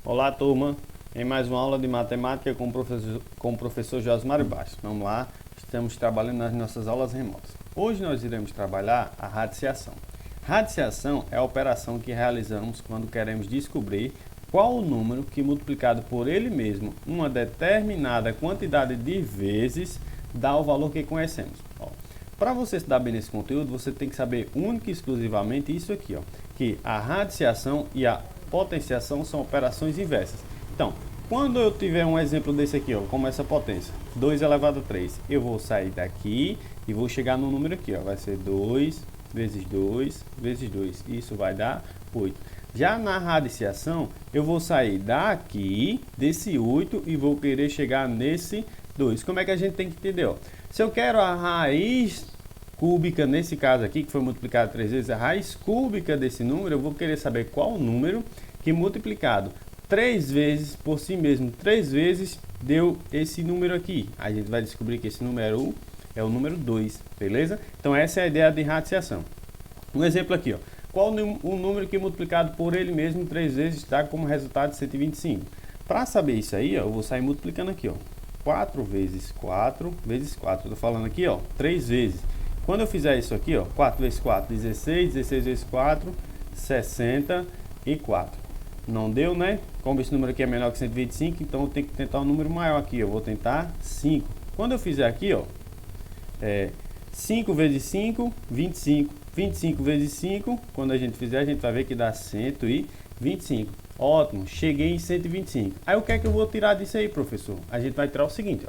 Olá, turma! Em mais uma aula de matemática com o professor Josmar Bastos. Vamos lá, estamos trabalhando nas nossas aulas remotas. Hoje nós iremos trabalhar a radiciação. Radiciação é a operação que realizamos quando queremos descobrir qual o número que, multiplicado por ele mesmo uma determinada quantidade de vezes, dá o valor que conhecemos. Para você estudar bem nesse conteúdo, você tem que saber única e exclusivamente isso aqui, que a radiciação e a potenciação são operações inversas. Então, quando eu tiver um exemplo desse aqui, como essa potência, 2 elevado a 3, eu vou sair daqui e vou chegar no número aqui, vai ser 2 vezes 2 vezes 2, isso vai dar 8. Já na radiciação, eu vou sair daqui, desse 8, e vou querer chegar nesse 2. Como é que a gente tem que entender? Se eu quero a raiz cúbica, nesse caso aqui, que foi multiplicado 3 vezes, a raiz cúbica desse número, eu vou querer saber qual o número que multiplicado 3 vezes por si mesmo, 3 vezes, deu esse número aqui. A gente vai descobrir que esse número é o número 2, beleza? Então essa é a ideia de radiciação. Um exemplo aqui, qual o número que multiplicado por ele mesmo 3 vezes dá como resultado 125? Para saber isso aí, eu vou sair multiplicando aqui, 4 vezes 4 vezes 4. Estou falando aqui, 3 vezes. Quando eu fizer isso aqui, 4 vezes 4, 16, 16 vezes 4, 64. Não deu, né? Como esse número aqui é menor que 125, então eu tenho que tentar um número maior aqui. Eu vou tentar 5. Quando eu fizer aqui, 5 vezes 5, 25. 25 vezes 5, quando a gente fizer, a gente vai ver que dá 125. Ótimo, cheguei em 125. Aí o que é que eu vou tirar disso aí, professor? A gente vai tirar o seguinte,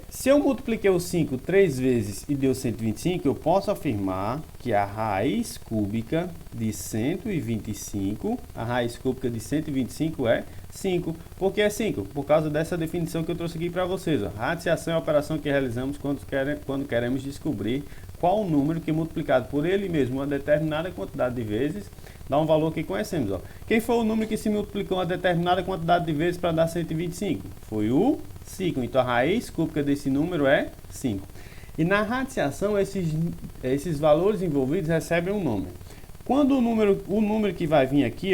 se eu multipliquei o 5 3 vezes e deu 125, eu posso afirmar que a raiz cúbica de 125, a raiz cúbica de 125 é 5. Por que é 5? Por causa dessa definição que eu trouxe aqui para vocês. Radiciação é a operação que realizamos quando queremos descobrir qual o número que, multiplicado por ele mesmo uma determinada quantidade de vezes, dá um valor que conhecemos. Quem foi o número que se multiplicou uma determinada quantidade de vezes para dar 125? Foi o 5. Então a raiz cúbica desse número é 5. E na radiciação, esses valores envolvidos recebem um nome. Quando o número que vai vir aqui,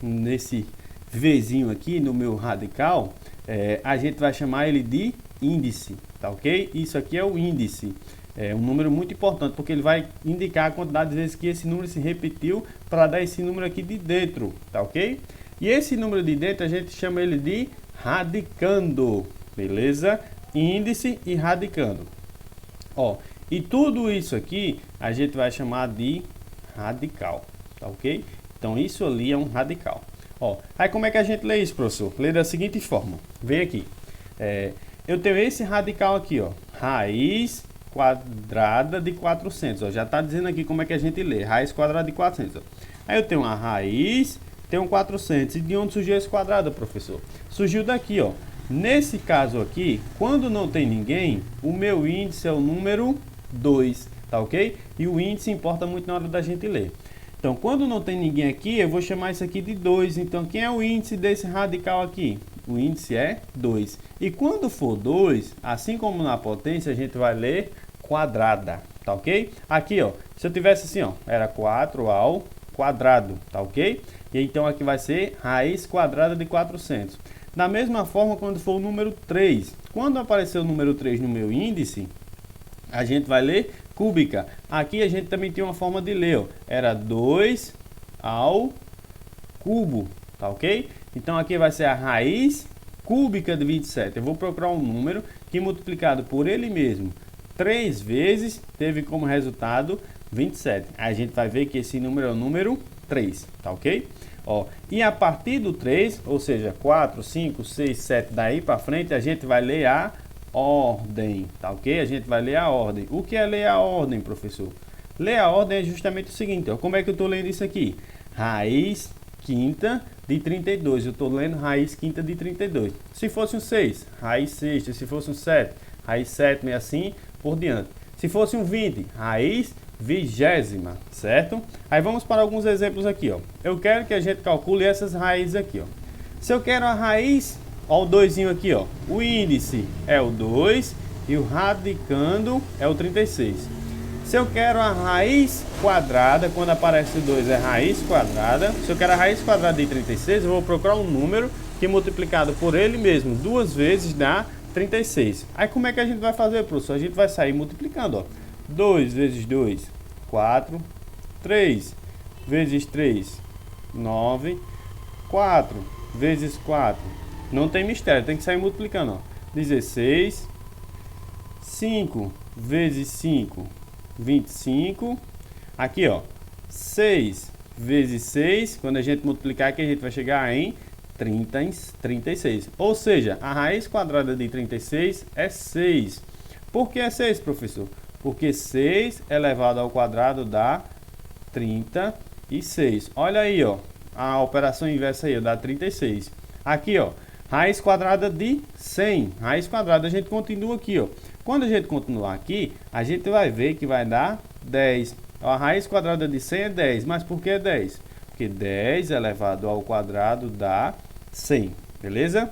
nesse Vzinho aqui, no meu radical, a gente vai chamar ele de índice, tá ok? Isso aqui é o índice. É um número muito importante, porque ele vai indicar a quantidade de vezes que esse número se repetiu para dar esse número aqui de dentro, tá ok? E esse número de dentro a gente chama ele de radicando, beleza? Índice e radicando. E tudo isso aqui a gente vai chamar de radical, tá ok? Então isso ali é um radical. Aí como é que a gente lê isso, professor? Lê da seguinte forma. Vem aqui. Eu tenho esse radical aqui, raiz quadrada de 400. Já está dizendo aqui como é que a gente lê. Raiz quadrada de 400. Aí eu tenho uma raiz, tenho um 400. E de onde surgiu esse quadrado, professor? Surgiu daqui, Nesse caso aqui, quando não tem ninguém, o meu índice é o número 2, tá ok? E o índice importa muito na hora da gente ler. Então, quando não tem ninguém aqui, eu vou chamar isso aqui de 2. Então, quem é o índice desse radical aqui? O índice é 2. E quando for 2, assim como na potência, a gente vai ler quadrada, tá ok? Aqui, se eu tivesse assim, era 4 ao quadrado, tá ok? E então aqui vai ser raiz quadrada de 400. Da mesma forma, quando for o número 3. Quando aparecer o número 3 no meu índice, a gente vai ler cúbica. Aqui a gente também tem uma forma de ler, era 2 ao cubo, tá ok? Então aqui vai ser a raiz cúbica de 27. Eu vou procurar um número que, multiplicado por ele mesmo 3 vezes, teve como resultado 27. Aí a gente vai ver que esse número é o número 3, tá ok? E a partir do 3, ou seja, 4, 5, 6, 7, daí para frente, a gente vai ler a ordem, tá ok? A gente vai ler a ordem. O que é ler a ordem, professor? Ler a ordem é justamente o seguinte, como é que eu estou lendo isso aqui? Raiz quinta de 32, eu estou lendo raiz quinta de 32. Se fosse um 6, raiz sexta. Se fosse um 7, raiz sétima e assim por diante. Se fosse um 20, raiz vigésima, certo? Aí vamos para alguns exemplos aqui, Eu quero que a gente calcule essas raízes aqui, Se eu quero a raiz, o 2 aqui, o índice é o 2 e o radicando é o 36. Se eu quero a raiz quadrada, quando aparece o 2 é raiz quadrada. Se eu quero a raiz quadrada de 36, eu vou procurar um número que multiplicado por ele mesmo 2 vezes dá 36. Aí como é que a gente vai fazer, professor? A gente vai sair multiplicando, ó. 2 vezes 2, 4. 3 vezes 3, 9. 4 vezes 4. Não tem mistério, tem que sair multiplicando, ó. 16. 5 vezes 5, 25. Aqui, ó, 6 vezes 6, quando a gente multiplicar aqui, a gente vai chegar em 36. Ou seja, a raiz quadrada de 36 é 6. Por que é 6, professor? Porque 6 elevado ao quadrado dá 36. Olha aí, ó, a operação inversa aí, ó, dá 36. Aqui, ó, raiz quadrada de 100. Raiz quadrada, a gente continua aqui, ó. Quando a gente continuar aqui, a gente vai ver que vai dar 10. A raiz quadrada de 100 é 10. Mas por que 10? Porque 10 elevado ao quadrado dá 100. Beleza?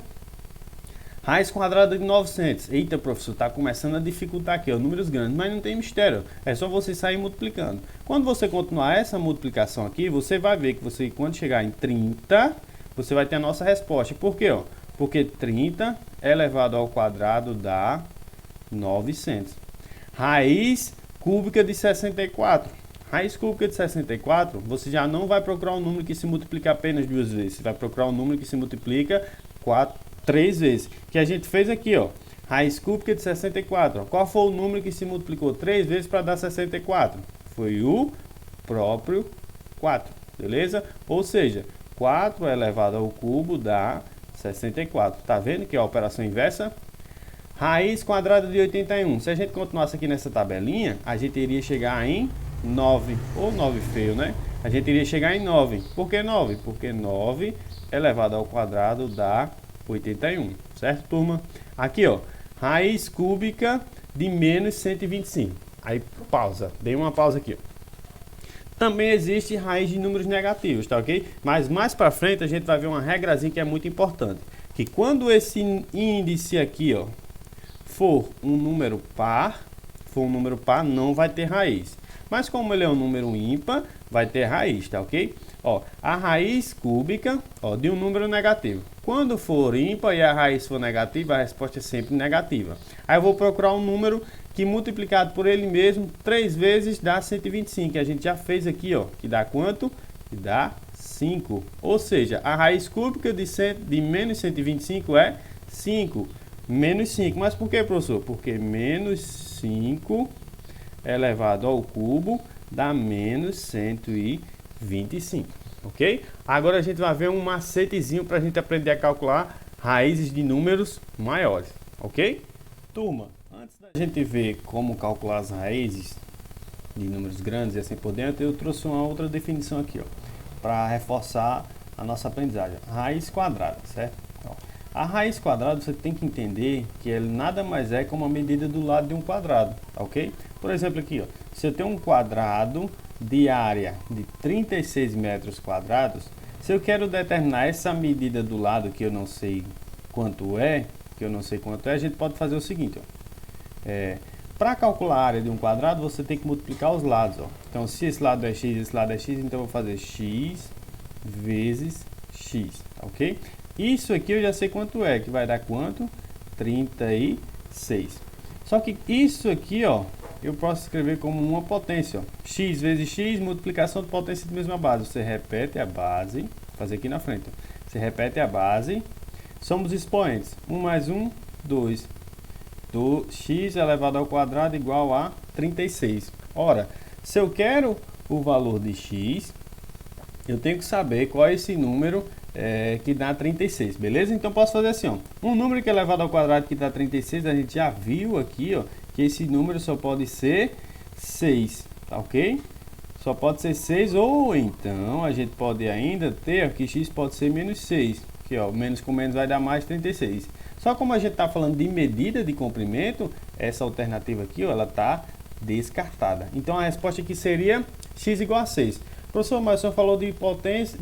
Raiz quadrada de 900. Eita, professor, está começando a dificultar aqui, ó, números grandes. Mas não tem mistério. É só você sair multiplicando. Quando você continuar essa multiplicação aqui, você vai ver que você, quando chegar em 30, você vai ter a nossa resposta. Por quê? Ó? Porque 30 elevado ao quadrado dá 900. Raiz cúbica de 64. Raiz cúbica de 64, você já não vai procurar um número que se multiplica apenas 2 vezes. Você vai procurar um número que se multiplica 3 vezes. Que a gente fez aqui, ó. Raiz cúbica de 64. Ó. Qual foi o número que se multiplicou 3 vezes para dar 64? Foi o próprio 4. Beleza? Ou seja, 4 elevado ao cubo dá 64. Tá vendo que é a operação inversa? Raiz quadrada de 81. Se a gente continuasse aqui nessa tabelinha, a gente iria chegar em 9. Ou 9 feio, né? A gente iria chegar em 9. Por que 9? Porque 9 elevado ao quadrado dá 81. Certo, turma? Aqui, ó. Raiz cúbica de menos 125. Aí, pausa. Dei uma pausa aqui, ó. Também existe raiz de números negativos, tá ok? Mas mais pra frente a gente vai ver uma regrazinha que é muito importante. Que quando esse índice aqui, ó, for um número par, não vai ter raiz. Mas como ele é um número ímpar, vai ter raiz, tá ok? Ó, a raiz cúbica, ó, de um número negativo. Quando for ímpar e a raiz for negativa, a resposta é sempre negativa. Aí eu vou procurar um número que multiplicado por ele mesmo 3 vezes dá 125, que a gente já fez aqui, ó, que dá quanto? Que dá 5. Ou seja, a raiz cúbica de menos 125 é 5. Menos 5. Mas por que, professor? Porque menos 5 elevado ao cubo dá menos 125. Ok? Agora a gente vai ver um macetezinho para a gente aprender a calcular raízes de números maiores. Ok? Turma, antes da gente ver como calcular as raízes de números grandes e assim por dentro, eu trouxe uma outra definição aqui, ó, para reforçar a nossa aprendizagem. Raiz quadrada, certo? A raiz quadrada você tem que entender que ele nada mais é como a medida do lado de um quadrado, ok? Por exemplo aqui, ó, se eu tenho um quadrado de área de 36 metros quadrados, se eu quero determinar essa medida do lado que eu não sei quanto é, a gente pode fazer o seguinte, ó. Para calcular a área de um quadrado, você tem que multiplicar os lados, ó. Então, se esse lado é x, esse lado é x, então eu vou fazer x vezes x, ok? Isso aqui eu já sei quanto é, que vai dar quanto? 36. Só que isso aqui, ó, eu posso escrever como uma potência, ó. X vezes x, multiplicação de potência de mesma base. Você repete a base, vou fazer aqui na frente, ó. Você repete a base, somos expoentes. 1 mais 1, 2. Do x elevado ao quadrado igual a 36. Ora, se eu quero o valor de x, eu tenho que saber qual é esse número que dá 36, beleza? Então posso fazer assim, ó. Um número que é elevado ao quadrado que dá 36, a gente já viu aqui, ó, que esse número só pode ser 6, tá ok? Só pode ser 6, ou então a gente pode ainda ter que x pode ser menos 6, que ó, menos com menos vai dar mais 36. Só como a gente está falando de medida de comprimento, essa alternativa aqui, ó, ela está descartada. Então a resposta aqui seria x igual a 6. Professor, mas o senhor falou de potência,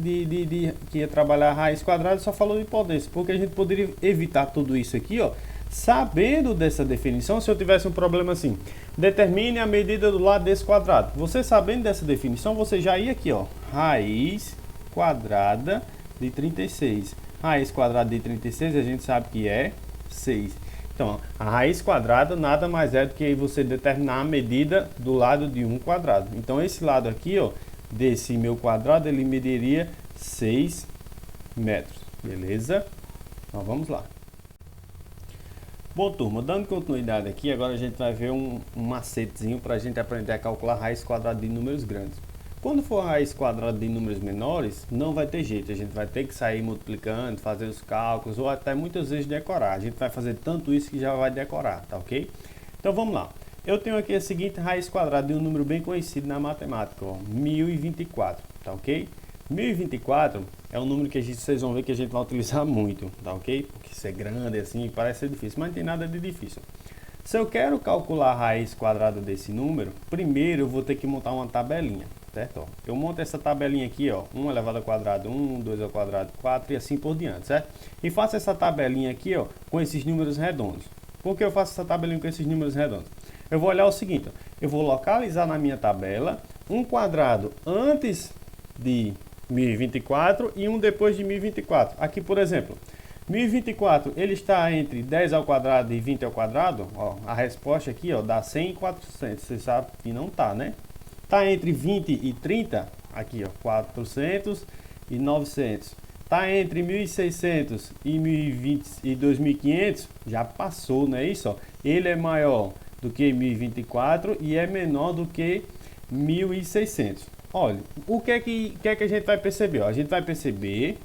que ia trabalhar a raiz quadrada, só falou de potência, porque a gente poderia evitar tudo isso aqui, ó, Sabendo dessa definição, se eu tivesse um problema assim, determine a medida do lado desse quadrado. Você sabendo dessa definição, você já ia aqui, ó, raiz quadrada de 36. Raiz quadrada de 36 a gente sabe que é 6. Então, a raiz quadrada nada mais é do que você determinar a medida do lado de um quadrado. Então, esse lado aqui, ó, desse meu quadrado, ele mediria 6 metros. Beleza? Então, vamos lá. Bom, turma, dando continuidade aqui, agora a gente vai ver um macetezinho para a gente aprender a calcular raiz quadrada de números grandes. Quando for raiz quadrada de números menores, não vai ter jeito, a gente vai ter que sair multiplicando, fazer os cálculos ou até muitas vezes decorar. A gente vai fazer tanto isso que já vai decorar, tá ok? Então vamos lá. Eu tenho aqui a seguinte raiz quadrada de um número bem conhecido na matemática, ó, 1024, tá ok? 1024 é um número que vocês vão ver que a gente vai utilizar muito, tá ok? Porque isso é grande assim, parece ser difícil, mas não tem nada de difícil. Se eu quero calcular a raiz quadrada desse número, primeiro eu vou ter que montar uma tabelinha, certo? Ó, eu monto essa tabelinha aqui, ó, 1 elevado ao quadrado 1, 2 ao quadrado 4 e assim por diante, certo? E faço essa tabelinha aqui, ó, com esses números redondos. Por que eu faço essa tabelinha com esses números redondos? Eu vou olhar o seguinte, ó, eu vou localizar na minha tabela um quadrado antes de 1024 e um depois de 1024. Aqui, por exemplo, 1024 ele está entre 10 ao quadrado e 20 ao quadrado. Ó, a resposta aqui, ó, dá 100 e 400. Você sabe que não tá, né? Tá entre 20 e 30, aqui, ó, 400 e 900. Tá entre 1600 e 1020 e 2500, já passou, não é isso? Ó? Ele é maior do que 1024 e é menor do que 1600. Olha, o que é que a gente vai perceber? Ó, a gente vai perceber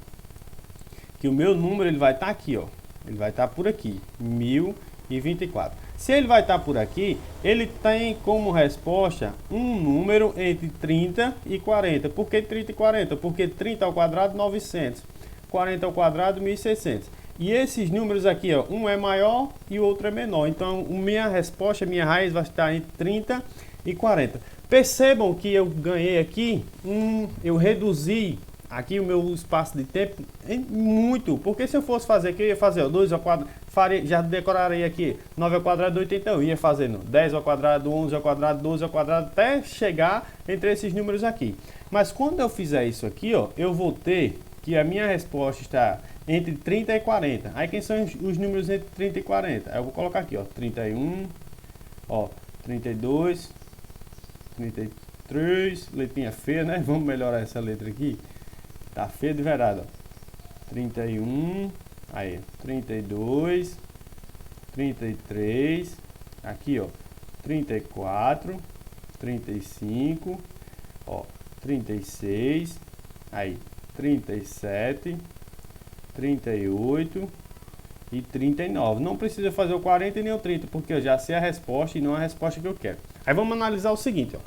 que o meu número ele vai estar aqui, ó. Ele vai estar por aqui, 1024. Se ele vai estar por aqui, ele tem como resposta um número entre 30 e 40. Por que 30 e 40? Porque 30 ao quadrado, 900. 40 ao quadrado, 1600. E esses números aqui, ó, um é maior e o outro é menor. Então, minha resposta, minha raiz vai estar entre 30 e 40. Percebam que eu ganhei aqui, eu reduzi aqui o meu espaço de tempo muito, porque se eu fosse fazer aqui, eu ia fazer 2 ao quadrado, já decorarei aqui 9 ao quadrado, 81, ia fazendo 10 ao quadrado, 11 ao quadrado, 12 ao quadrado, até chegar entre esses números aqui. Mas quando eu fizer isso aqui, ó, eu vou ter que a minha resposta está entre 30 e 40. Aí quem são os números entre 30 e 40? Aí eu vou colocar aqui, ó, 31, ó, 32, 33, letrinha feia, né? Vamos melhorar essa letra aqui. Tá feia de verdade, ó. 31, aí, 32, 33, aqui, ó, 34, 35, ó, 36, aí, 37, 38 e 39. Não precisa fazer o 40 e nem o 30, porque eu já sei a resposta e não a resposta que eu quero. Aí vamos analisar o seguinte, ó.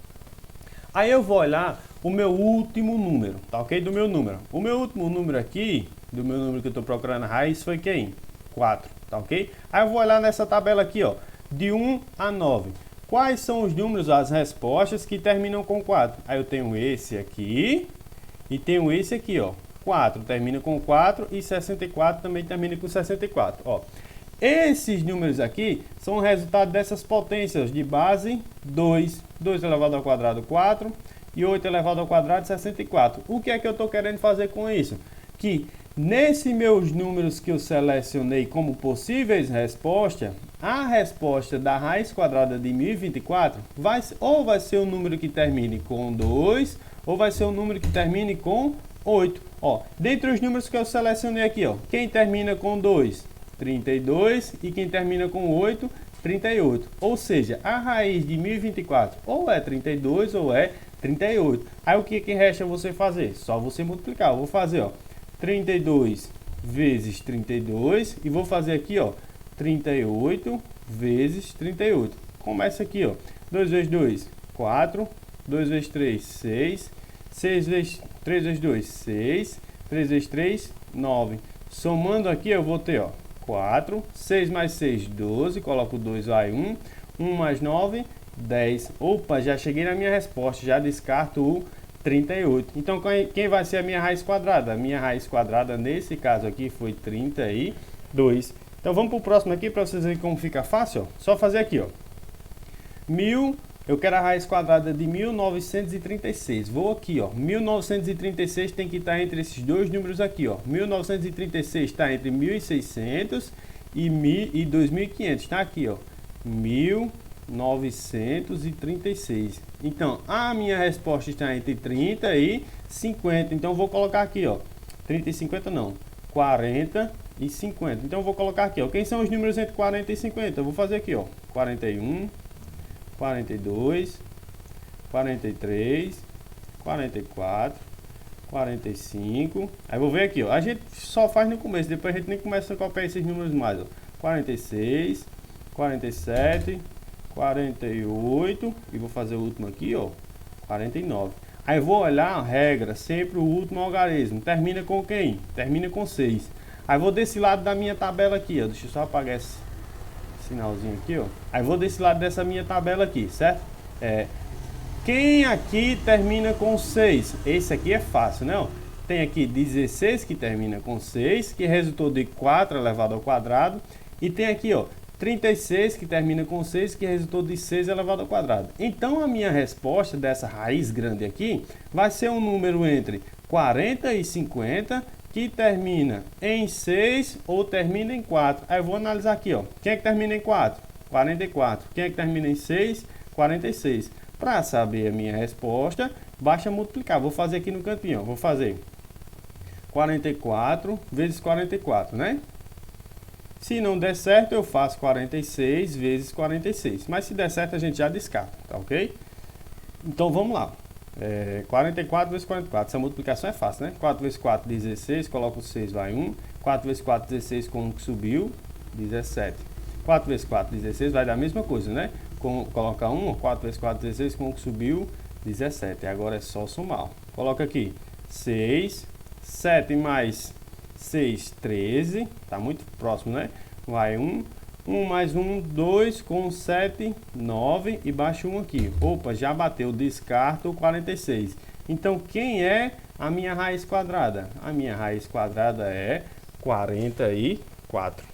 Aí eu vou olhar o meu último número, tá ok? Do meu número. O meu último número aqui, do meu número que eu estou procurando a raiz, foi quem? 4, tá ok? Aí eu vou olhar nessa tabela aqui, ó, de 1 a 9. Quais são os números, as respostas que terminam com 4? Aí eu tenho esse aqui e tenho esse aqui, ó. 4 termina com 4 e 64 também termina com 64, ó. Esses números aqui são o resultado dessas potências de base 2. 2 elevado ao quadrado 4 e 8 elevado ao quadrado 64. O que é que eu estou querendo fazer com isso? Que nesses meus números que eu selecionei como possíveis respostas, a resposta da raiz quadrada de 1024 vai ser um número que termine com 2 ou vai ser um número que termine com 8. Ó, dentre os números que eu selecionei aqui, ó, quem termina com 2? 32 e quem termina com 8, 38. Ou seja, a raiz de 1024 ou é 32 ou é 38. Aí o que resta você fazer? Só você multiplicar. Eu vou fazer, ó, 32 vezes 32 e vou fazer aqui, ó, 38 vezes 38. Começa aqui, ó, 2 vezes 2, 4, 2 vezes 3, 6, 3 vezes 2, 6, 3 vezes 3, 9. Somando aqui eu vou ter, ó, 4, 6 mais 6, 12, coloco 2, vai 1, 1 mais 9, 10. Opa, já cheguei na minha resposta, já descarto o 38. Então, quem vai ser a minha raiz quadrada? A minha raiz quadrada, nesse caso aqui, foi 32. Então vamos para o próximo aqui para vocês verem como fica fácil. Ó. Só fazer aqui, ó. 1000, eu quero a raiz quadrada de 1936. Vou aqui, ó. 1936 tem que estar entre esses dois números aqui, ó. 1936 está entre 1600 e 2500. Está aqui, ó. 1936. Então, a minha resposta está entre 30 e 50. Então, eu vou colocar aqui, ó. 30 e 50 não. 40 e 50. Então, eu vou colocar aqui, ó. Quem são os números entre 40 e 50? Eu vou fazer aqui, ó. 41, 42, 43, 44, 45. Aí vou ver aqui, ó. A gente só faz no começo, depois a gente nem começa a copiar esses números mais, ó. 46, 47, 48 e vou fazer o último aqui, ó. 49. Aí vou olhar a regra, sempre o último algarismo. Termina com quem? Termina com 6. Aí vou desse lado da minha tabela aqui, ó. Deixa eu só apagar esse sinalzinho aqui, ó. Aí vou desse lado dessa minha tabela aqui, certo? Quem aqui termina com 6? Esse aqui é fácil, né? Ó. Tem aqui 16 que termina com 6, que resultou de 4 elevado ao quadrado. E tem aqui, ó, 36 que termina com 6, que resultou de 6 elevado ao quadrado. Então a minha resposta dessa raiz grande aqui vai ser um número entre 40 e 50, que termina em 6 ou termina em 4. Aí eu vou analisar aqui, ó. Quem é que termina em 4? 44. Quem é que termina em 6? 46. Para saber a minha resposta, basta multiplicar. Vou fazer aqui no cantinho, ó. Vou fazer 44 vezes 44, né? Se não der certo, eu faço 46 vezes 46. Mas se der certo, a gente já descarta, tá ok? Então vamos lá. 44 vezes 44, essa multiplicação é fácil, né? 4 vezes 4, 16, coloca o 6, vai 1. 4 vezes 4, 16, com 1 que subiu, 17. 4 vezes 4, 16, vai dar a mesma coisa, né? Coloca 1, 4 vezes 4, 16, com 1 que subiu, 17. Agora é só somar. Coloca aqui 6, 7 mais 6, 13, tá muito próximo, né? Vai 1. 1 mais 1, 2, com 7, 9 e baixa 1 aqui. Opa, já bateu, descarto 46. Então, quem é a minha raiz quadrada? A minha raiz quadrada é 44.